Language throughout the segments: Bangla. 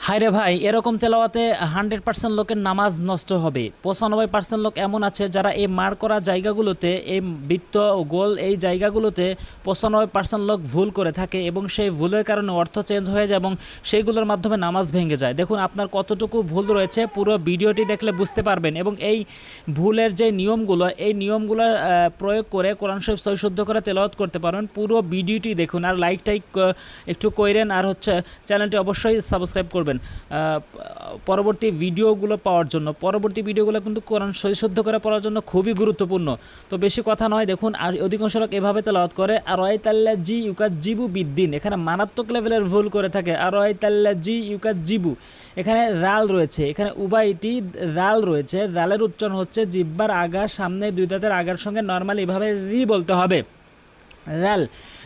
হায়রে ভাই, এরকম তেলাওয়াতে 100% লোকের নামাজ নষ্ট হবে। 95% লোক এমন আছে যারা এই মার করা জায়গাগুলোতে, এই বৃত্ত গোল এই জায়গাগুলোতে 95% লোক ভুল করে থাকে এবং সেই ভুলের কারণে অর্থ চেঞ্জ হয়ে যায় এবং সেইগুলোর মাধ্যমে নামাজ ভেঙে যায়। দেখুন আপনার কতটুকু ভুল রয়েছে, পুরো ভিডিওটি দেখলে বুঝতে পারবেন। এবং এই ভুলের যে নিয়মগুলো, এই নিয়মগুলো প্রয়োগ করে কোরআন শরীফ সহি শুদ্ধ করে তেলাওয়াত করতে পারবেন। পুরো ভিডিওটি দেখুন আর লাইকটাই একটু কইরেন, আর চ্যানেলটি অবশ্যই সাবস্ক্রাইব করবেন পরবর্তী ভিডিওগুলো পাওয়ার জন্য। পরবর্তী ভিডিওগুলো কিন্তু কোরআন সহি শুদ্ধ করে পড়ার জন্য খুবই গুরুত্বপূর্ণ। তো বেশি কথা নয়, দেখুন আর অধিকাংশ লোক এভাবে তেলাওয়াত করে, আর ওয়াইতাল্লা জি ইউকাজ্জিবু বিদ্দিন, এখানে মারাত্মক লেভেলের ভুল করে থাকে। আর ওয়াইতাল্লা জি ইউকাজ্জিবু, এখানে রাল রয়েছে, এখানে উভয়টি রাল রয়েছে। রালের উচ্চারণ হচ্ছে জিব্বার আগা, সামনে দুই দাঁতের আগার সঙ্গে নর্মালি এভাবে রি বলতে হবে। রাল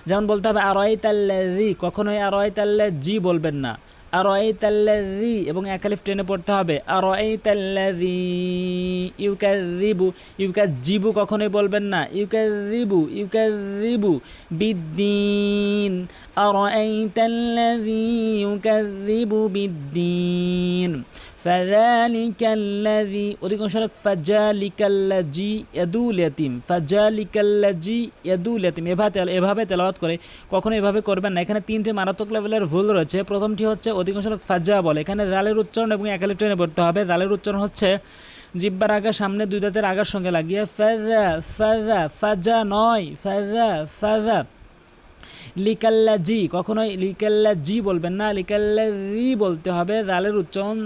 যেমন বলতে হবে আরআইতাল্লা রি, কখনোই আরআইতাল্লা জি বলবেন না। আরআইতাল্লাযী এবং একালিফ টেনে পড়তে হবে। আরআইতাল্লাযী ইউকাযযিবু, ইউকাযযিবু কখনোই বলবেন না। ইউকাযযিবু বিদ্দীন। আরআইতাল্লাযী ইউকাযযিবু বিদ্দীন। ফাযালিকাল্লাযী, অধিকাংশ লোক ফাযালিকাল্লাযী ইয়াদুল ইয়াতীম, ফাযালিকাল্লাযী ইয়াদুল ইয়াতীম এভাবে তেলাওয়াত করে, কখনো এভাবে করবেন না। এখানে তিনটে মারাত্মক লেভেলের ভুল রয়েছে। প্রথমটি হচ্ছে অধিকাংশ লোক ফাজা বলে, এখানে রালের উচ্চারণ এবং একালিফ টেনে পড়তে হবে। রালের উচ্চারণ হচ্ছে জিব্বার আগা, সামনে দুই দাঁতের আগার সঙ্গে লাগিয়ে ফাজা, ফাজা, ফাজা নয়, ফাজা, ফাজা। লিকাল্লাজি, কখনোই লিকাল্লাজি বলবেন না, লিকাল্লাজি বলতে হবে। রালের উচ্চারণ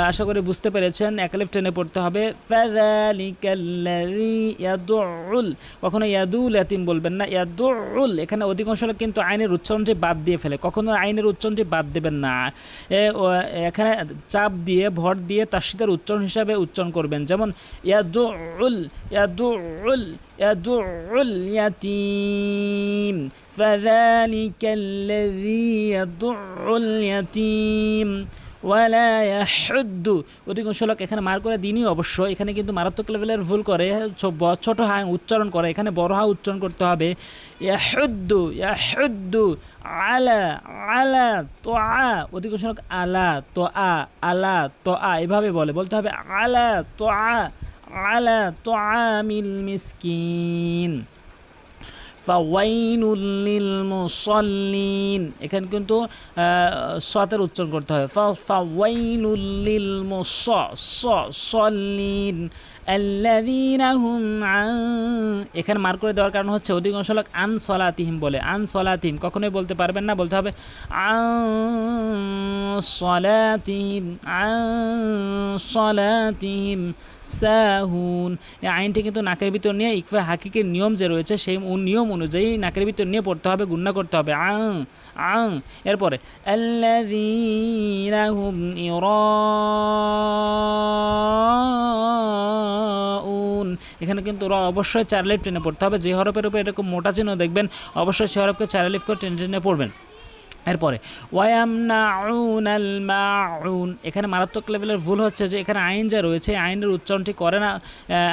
আশা করি বুঝতে পেরেছেন, একালিফ টেনে পড়তে হবে। ফাযালিকাল্লাযী ইয়াদউল, কখনো ইয়াদুল ইয়াতীম বলবেন না, ইয়াদউল। এখানে অধিকাংশ লোক কিন্তু আইনের উচ্চারণটি বাদ দিয়ে ফেলে, কখনো আইনের উচ্চারণটি বাদ দেবেন না। এখানে চাপ দিয়ে ভর দিয়ে তাসদীদের উচ্চারণ হিসাবে উচ্চারণ করবেন, যেমন ইয়াদউল, ইয়াদউল, ইয়াদউল ইয়াতীম। ফাযালিকাল্লাযী ইয়াদউল ইয়াতীম ওয়ালা ইয়াহুদ্দু, অধিকাংশ লোক এখানে মার করে দিনই অবশ্য, এখানে কিন্তু মারাত্মক লেভেলের ভুল করে, ছোট হা উচ্চারণ করে, এখানে বড় হা উচ্চারণ করতে হবে। ইয়াহুদ্দু, ইয়াহুদ্দু আলা, আলা তো আ, অধিকাংশ লোক আলা তো আ, আলা তো আ এভাবে বলতে হবে আলা তো আ, আলা তো আমিল মিসকিন। ফাওয়াইনুল লিল মুসাল্লিন, এখানে কিন্তু সাতের উচ্চারণ করতে হবে। ফাওয়াইনুল লিল মুসাল্লিন আল্লাযীনা হুম আন, এখানে মার্ক করে দেওয়ার কারণ হচ্ছে অধিকাংশ লোক আন সলাতিহিম বলে, আন সলাতিহিম কখনোই বলতে পারবেন না, বলতে হবে আন সলাতিহিম, আন সলাতিহিম সাহুন। এই আইনটি কিন্তু নাকের ভিতর নিয়ে ইকফা হাকিকের নিয়ম যে রয়েছে সেই নিয়ম অনুযায়ী নাকের ভিতর নিয়ে পড়তে হবে, গুণনা করতে হবে আং, আং। এরপরে আল্লাযীনা হুম ইউরাউন, এখানে কিন্তু র অবশ্যই 4 আলিফ টেনে পড়তে হবে। যে হরফের উপর এরকম মোটা চিহ্ন দেখবেন অবশ্যই সে হরফকে 4 আলিফ করে টেনে টেনে পড়বেন। এরপরে ওয়ায়ামনাউনাল মাউন, এখানে মারাত্মক লেভেলের ভুল হচ্ছে যে এখানে আইন যা রয়েছে আইনের উচ্চারণটি করে না,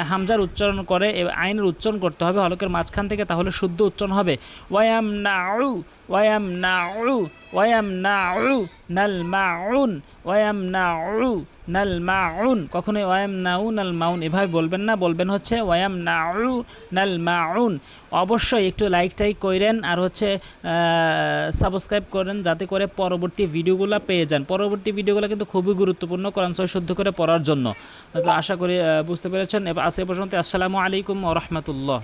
হামজার উচ্চারণ করে, আইনের উচ্চারণ করতে হবে হলকের মাঝখান থেকে, তাহলে শুদ্ধ উচ্চারণ হবে। ওয়ায়ামনাউ, ওয়ায়ামনাউ, ওয়ায়ামনাউ নাল মাউন, ওয়ায়ামনাউ নাল মাউন, কখনোই ওয়ায়ামনাউ নাল মাউন এভাবে বলবেন না, বলবেন হচ্ছে ওয়ায়ামনাউ নাল মাউন। অবশ্যই একটু লাইক করেন আর সাবস্ক্রাইব করেন যাতে করে পরবর্তী ভিডিওগুলো পেয়ে যান। পরবর্তী ভিডিওগুলো কিন্তু খুবই গুরুত্বপূর্ণ কোরআন সহি শুদ্ধ করে পড়ার জন্য। আশা করি বুঝতে পেরেছেন। আজ এ পর্যন্ত, আসসালামু আলাইকুম ওয়া রাহমাতুল্লাহ।